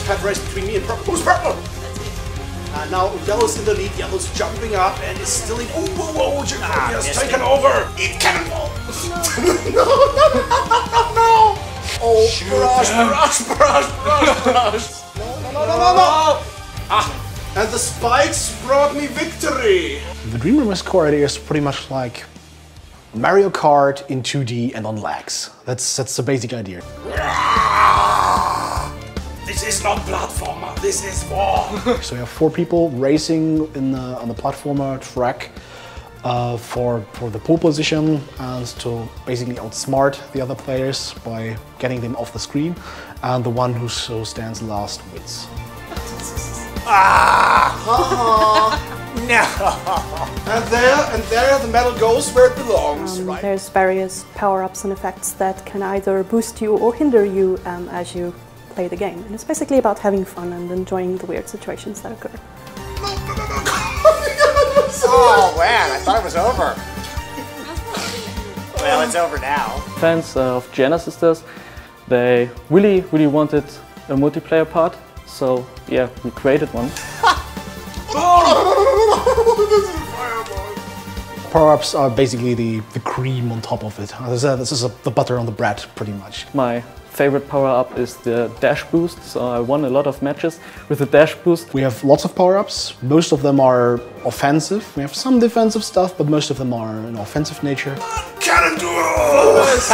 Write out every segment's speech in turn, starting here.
head-to-head race between me and purple. Who's purple? And now yellow's in the lead. Yellow's jumping up and is still in. Oh, whoa, whoa! Jacoby has taken over. Eat cannonball! No! Oh, barrage! No! Ah! And the spikes brought me victory. The Dream Reverse core idea is pretty much like Mario Kart in 2D and on legs. That's the basic idea. This is not platformer, this is war! So you have 4 people racing on the platformer track for the pole position and to basically outsmart the other players by getting them off the screen, and the one who stands last wins. No! And there the medal goes where it belongs, right? There's various power-ups and effects that can either boost you or hinder you as you play the game. And it's basically about having fun and enjoying the weird situations that occur. Oh man, I thought it was over. Well, it's over now. Fans of Giana sisters, they really wanted a multiplayer part, so yeah, we created one. Power-ups are basically the cream on top of it. This is the butter on the bread, pretty much. My favorite power-up is the dash boost, so I won a lot of matches with the dash boost. We have lots of power-ups. Most of them are offensive. We have some defensive stuff, but most of them are in offensive nature. Cannon duels!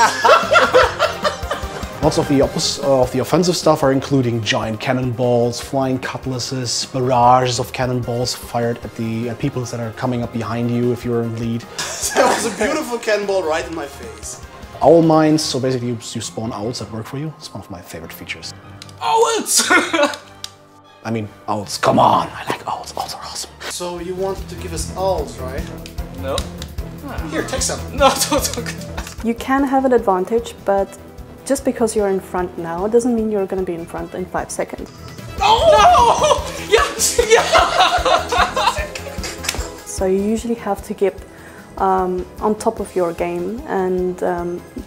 Lots of the offensive stuff are including giant cannonballs, flying cutlasses, barrages of cannonballs fired at people that are coming up behind you if you're in lead. That was a beautiful cannonball right in my face. Owl mines, so basically you spawn owls that work for you. It's one of my favorite features. Owls! I mean, owls, come on! I like owls, owls are awesome. So you wanted to give us owls, right? No. Here, take some. No, don't. You can have an advantage, but just because you're in front now doesn't mean you're going to be in front in 5 seconds. Oh! No! Yes! Yeah! So you usually have to keep on top of your game and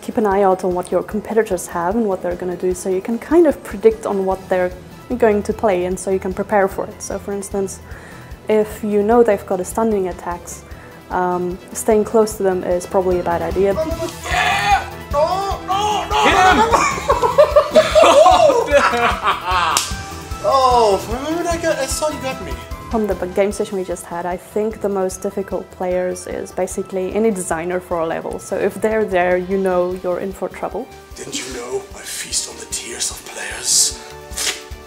keep an eye out on what your competitors have and what they're going to do, so you can kind of predict on what they're going to play, and so you can prepare for it. So for instance, if you know they've got a stunning attacks, staying close to them is probably a bad idea. Yeah! No! Hit him! Oh, remember that guy? I saw you got me. From the game session we just had, I think the most difficult players is basically any designer for a level. So if they're there, you know you're in for trouble. Didn't you know I feast on the tears of players?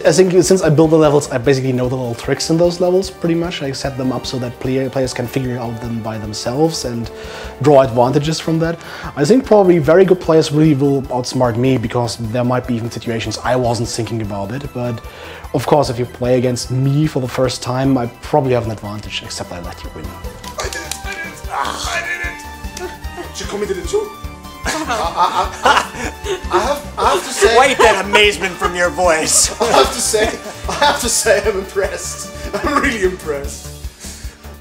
I think since I build the levels, I basically know the little tricks in those levels, pretty much. I set them up so that players can figure out them by themselves and draw advantages from that. I think probably very good players really will outsmart me, because there might be even situations I wasn't thinking about it. But of course, if you play against me for the first time, I probably have an advantage, except I let you win. I did it! I did it! Jacoby did it too. I have to say. Wait that amazement from your voice. I have to say I'm impressed. I'm really impressed.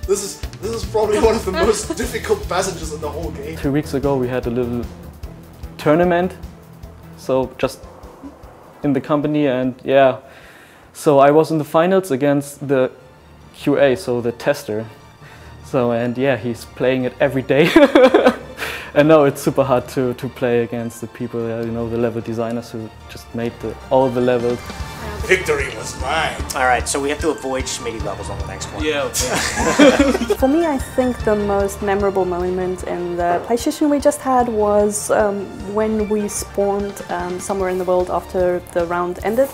This is probably one of the most difficult passages in the whole game. 2 weeks ago we had a little tournament, so just in the company, and yeah, so I was in the finals against the QA, so the tester. So, and yeah, he's playing it every day. And now it's super hard to play against the people, you know, the level designers who just made all the levels. Victory was mine. Alright, so we have to avoid Schmitty levels on the next one. Yeah, okay. For me, I think the most memorable moment in the play session we just had was when we spawned somewhere in the world after the round ended.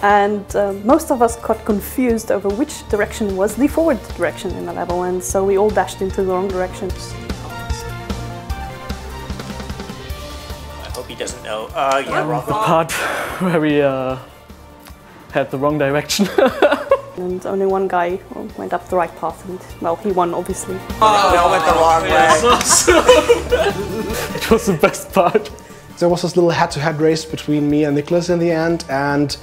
And most of us got confused over which direction was the forward direction in the level, and so we all dashed into the wrong direction. He doesn't know. Yeah, wrong. The part where we had the wrong direction. And only one guy went up the right path, and well, he won, obviously. No, went the wrong way. It was the best part. There was this little head-to-head race between me and Nicholas in the end, and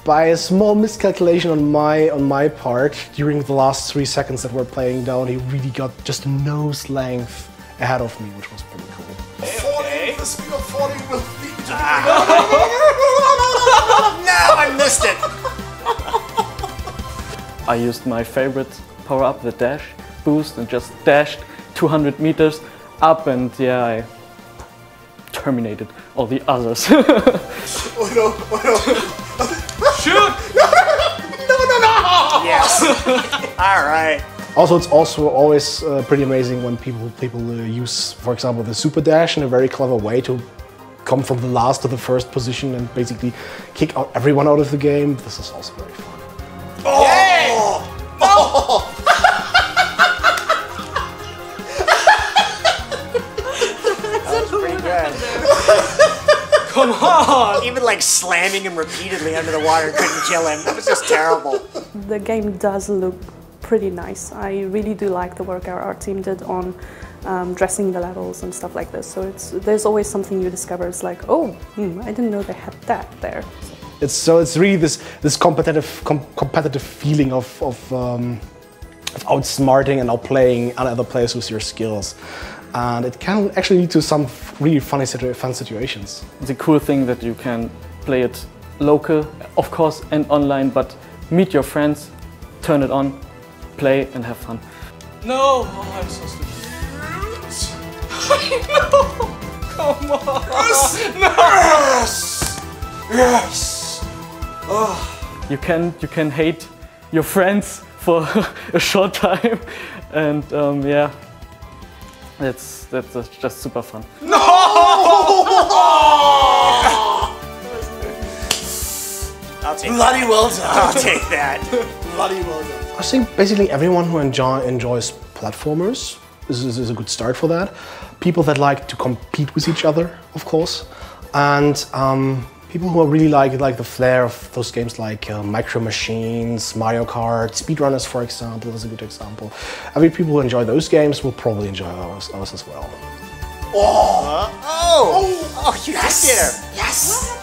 by a small miscalculation on my part, during the last 3 seconds that we're playing down, he really got just a nose length ahead of me, which was pretty cool. Falling, the speed of falling will lead to No! I missed it. I used my favorite power-up, the dash boost, and just dashed 200 meters up, and yeah, I terminated all the others. Oh no, oh no. Shoot! No! Yes. All right. Also, it's also always pretty amazing when people use, for example, the super dash in a very clever way to come from the last to the first position and basically kick out everyone out of the game. This is also very fun. Oh! Yay! No! That was pretty good. Come on! Even like slamming him repeatedly under the water couldn't kill him. That was just terrible. The game does look pretty nice. I really do like the work our art team did on dressing the levels and stuff like this. So there's always something you discover. It's like, oh, I didn't know they had that there. It's really this competitive feeling of outsmarting and outplaying other players with your skills, and it can actually lead to some really fun situations. It's a cool thing that you can play it local, of course, and online, but meet your friends, turn it on, play and have fun. No! Oh, I'm so stupid. No! Come on! Yes! No! Yes! Yes! You can hate your friends for a short time, and yeah, that's just super fun. No! I'll take Bloody that. well done. I'll take that. Bloody well done. I think basically everyone who enjoys platformers is a good start for that. People that like to compete with each other, of course, and people who are really like the flair of those games like Micro Machines, Mario Kart, speedrunners, for example, is a good example. People who enjoy those games will probably enjoy ours as well. Oh! Oh, you just did her. Yes!